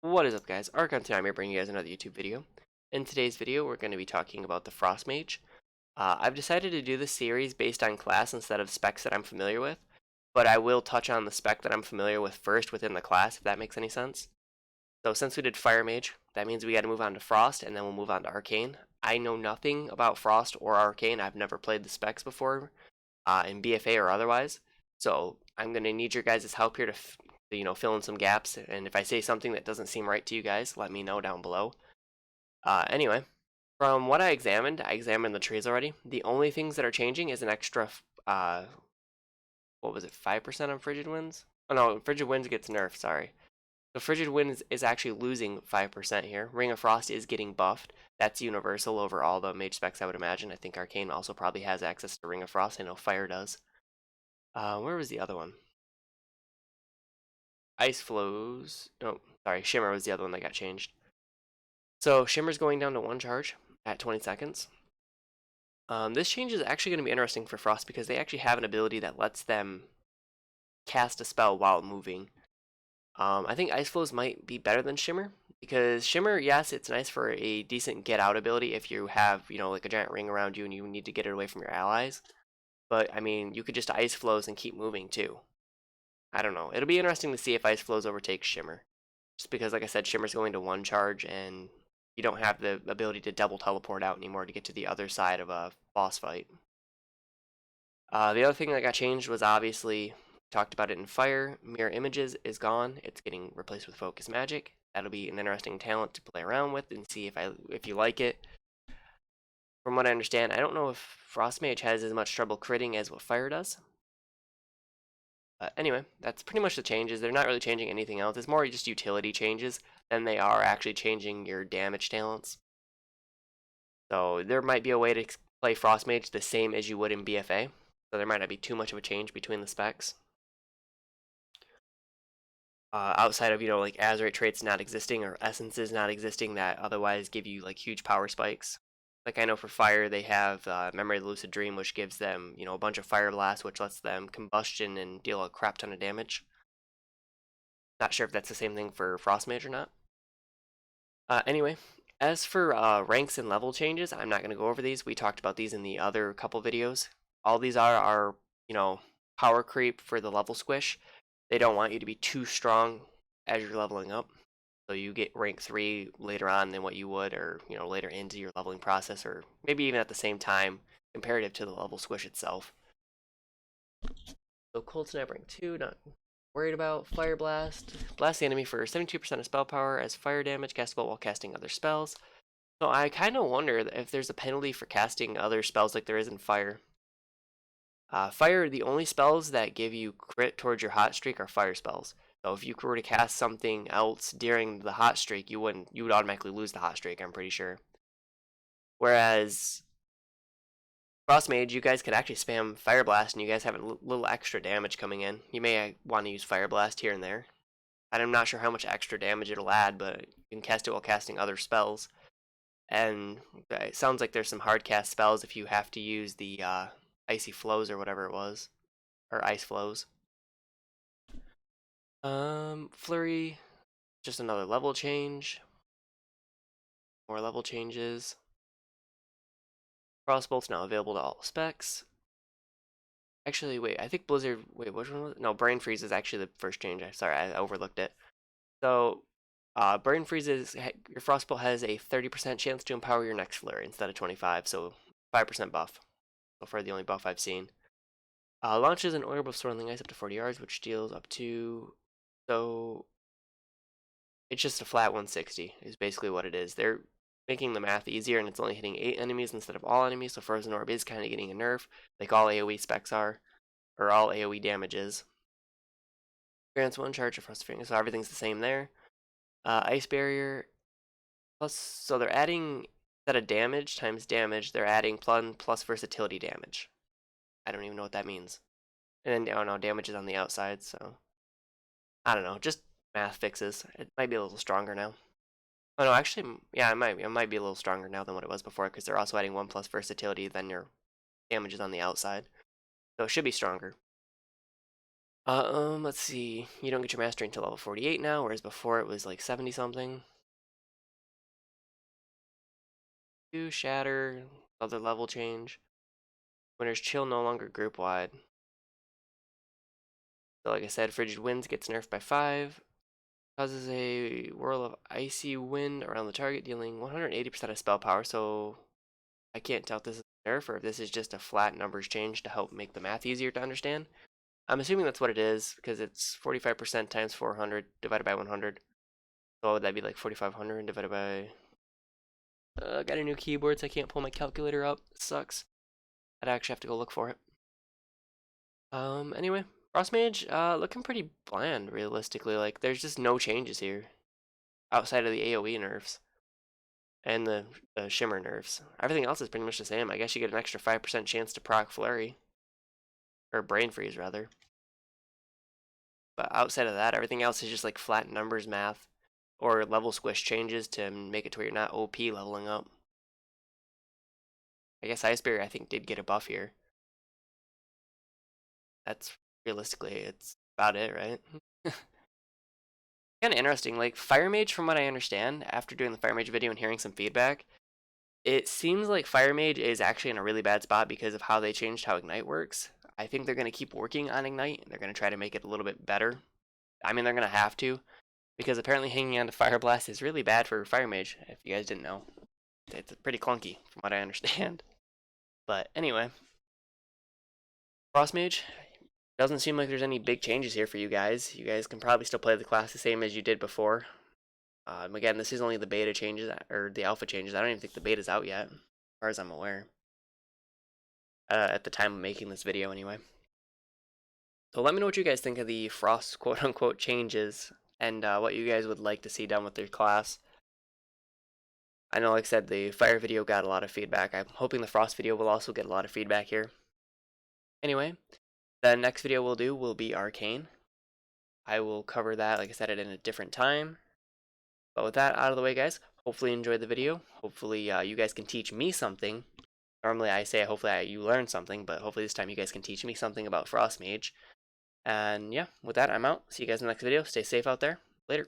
What is up, guys? Archon here. I'm here bringing you guys another YouTube video. In today's video, we're going to be talking about the Frost Mage. I've decided to do this series based on class instead of specs that I'm familiar with, but I will touch on the spec that I'm familiar with first within the class, if that makes any sense. So since we did Fire Mage, that means we got to move on to Frost, and then we'll move on to Arcane. I know nothing about Frost or Arcane. I've never played the specs before, in BFA or otherwise, so I'm going to need your guys' help here to fill in some gaps, and if I say something that doesn't seem right to you guys, let me know down below. Anyway, from what I examined the trees already. The only things that are changing is an extra, what was it, 5% on Frigid Winds? Oh no, Frigid Winds gets nerfed, sorry. So Frigid Winds is actually losing 5% here. Ring of Frost is getting buffed. That's universal over all the mage specs, I would imagine. I think Arcane also probably has access to Ring of Frost. I know Fire does. Where was the other one? Ice Flows. Oh, sorry, Shimmer was the other one that got changed. So Shimmer's going down to 1 charge at 20 seconds. This change is actually going to be interesting for Frost because they actually have an ability that lets them cast a spell while moving. I think Ice Flows might be better than Shimmer because Shimmer, yes, it's nice for a decent get out ability if you have, like a giant ring around you and you need to get it away from your allies. But I mean, you could just Ice Flows and keep moving too. I don't know. It'll be interesting to see if Ice Flows overtakes Shimmer. Just because, like I said, Shimmer's going to 1 charge, and you don't have the ability to double teleport out anymore to get to the other side of a boss fight. The other thing that got changed was obviously, talked about it in Fire, Mirror Images is gone. It's getting replaced with Focus Magic. That'll be an interesting talent to play around with and see if you like it. From what I understand, I don't know if Frost Mage has as much trouble critting as what Fire does. Anyway, that's pretty much the changes. They're not really changing anything else. It's more just utility changes than they are actually changing your damage talents. So there might be a way to play Frost Mage the same as you would in BFA. So there might not be too much of a change between the specs. Outside of, like Azurite traits not existing or essences not existing that otherwise give you like huge power spikes. Like I know for Fire they have Memory of the Lucid Dream, which gives them, a bunch of Fire Blast, which lets them combustion and deal a crap ton of damage. Not sure if that's the same thing for Frost Mage or not. Anyway, as for ranks and level changes, I'm not going to go over these. We talked about these in the other couple videos. All these are power creep for the level squish. They don't want you to be too strong as you're leveling up. So you get rank 3 later on than what you would, or later into your leveling process, or maybe even at the same time comparative to the level squish itself. So Cold Snap rank 2, not worried about. Fire Blast. Blast the enemy for 72% of spell power as fire damage castable while casting other spells. So I kind of wonder if there's a penalty for casting other spells like there is in Fire. Fire, the only spells that give you crit towards your hot streak are fire spells. So if you were to cast something else during the hot streak, you would automatically lose the hot streak, I'm pretty sure. Whereas Frost Mage, you guys could actually spam Fire Blast and you guys have a little extra damage coming in. You may want to use Fire Blast here and there. I'm not sure how much extra damage it'll add, but you can cast it while casting other spells. And it sounds like there's some hard cast spells if you have to use the Icy Flows or whatever it was. Or Ice Flows. Flurry, just another level change. More level changes. Frostbolt's now available to all specs. Actually, wait, I think Blizzard, wait, which one was it? No, Brain Freeze is actually the first change. Sorry, I overlooked it. So, Brain Freeze is, your Frostbolt has a 30% chance to empower your next flurry instead of 25, so 5% buff. So far, the only buff I've seen. Launches an orb of swirling ice up to 40 yards, which deals up to, so it's just a flat 160 is basically what it is. They're making the math easier, and it's only hitting 8 enemies instead of all enemies, so Frozen Orb is kind of getting a nerf, like all AoE specs are, or all AoE damages. Grants 1 charge of Frost Finger, so everything's the same there. Ice Barrier, plus, so they're adding, instead of damage times damage, they're adding plus versatility damage. I don't even know what that means. And then, I don't know, damage is on the outside, so I don't know, just math fixes. It might be a little stronger now. Oh no, actually, yeah, it might be a little stronger now than what it was before because they're also adding 1 plus versatility, then your damage is on the outside. So it should be stronger. Let's see. You don't get your mastery until level 48 now, whereas before it was like 70 something. Two shatter, other level change. Winner's chill no longer group wide. So like I said, frigid winds gets nerfed by 5. Causes a whirl of icy wind around the target, dealing 180% of spell power. So I can't tell if this is a nerf or if this is just a flat numbers change to help make the math easier to understand. I'm assuming that's what it is because it's 45% times 400 divided by 100. So that'd be like 4,500 divided by. Got a new keyboard, so I can't pull my calculator up. It sucks. I'd actually have to go look for it. Anyway, Frost Mage, looking pretty bland, realistically. Like, there's just no changes here outside of the AoE nerfs and the Shimmer nerfs. Everything else is pretty much the same. I guess you get an extra 5% chance to proc Flurry. Or Brain Freeze, rather. But outside of that, everything else is just like flat numbers math or level squish changes to make it to where you're not OP leveling up. I guess Ice Barrier, I think, did get a buff here. That's realistically, it's about it, right? Kind of interesting. Like Fire Mage, from what I understand, after doing the Fire Mage video and hearing some feedback, it seems like Fire Mage is actually in a really bad spot because of how they changed how Ignite works. I think they're going to keep working on Ignite. They're going to try to make it a little bit better. I mean, they're going to have to because apparently hanging on to Fire Blast is really bad for Fire Mage, if you guys didn't know. It's pretty clunky from what I understand. But anyway, Frost Mage, doesn't seem like there's any big changes here for you guys. You guys can probably still play the class the same as you did before. Again, this is only the beta changes, or the alpha changes. I don't even think the beta's out yet, as far as I'm aware. At the time of making this video, anyway. So let me know what you guys think of the Frost quote-unquote changes, and what you guys would like to see done with their class. I know, like I said, the Fire video got a lot of feedback. I'm hoping the Frost video will also get a lot of feedback here. Anyway, the next video we'll do will be Arcane. I will cover that, like I said, at a different time. But with that out of the way, guys, hopefully you enjoyed the video. Hopefully you guys can teach me something. Normally I say hopefully you learn something, but hopefully this time you guys can teach me something about Frost Mage. And yeah, with that, I'm out. See you guys in the next video. Stay safe out there. Later.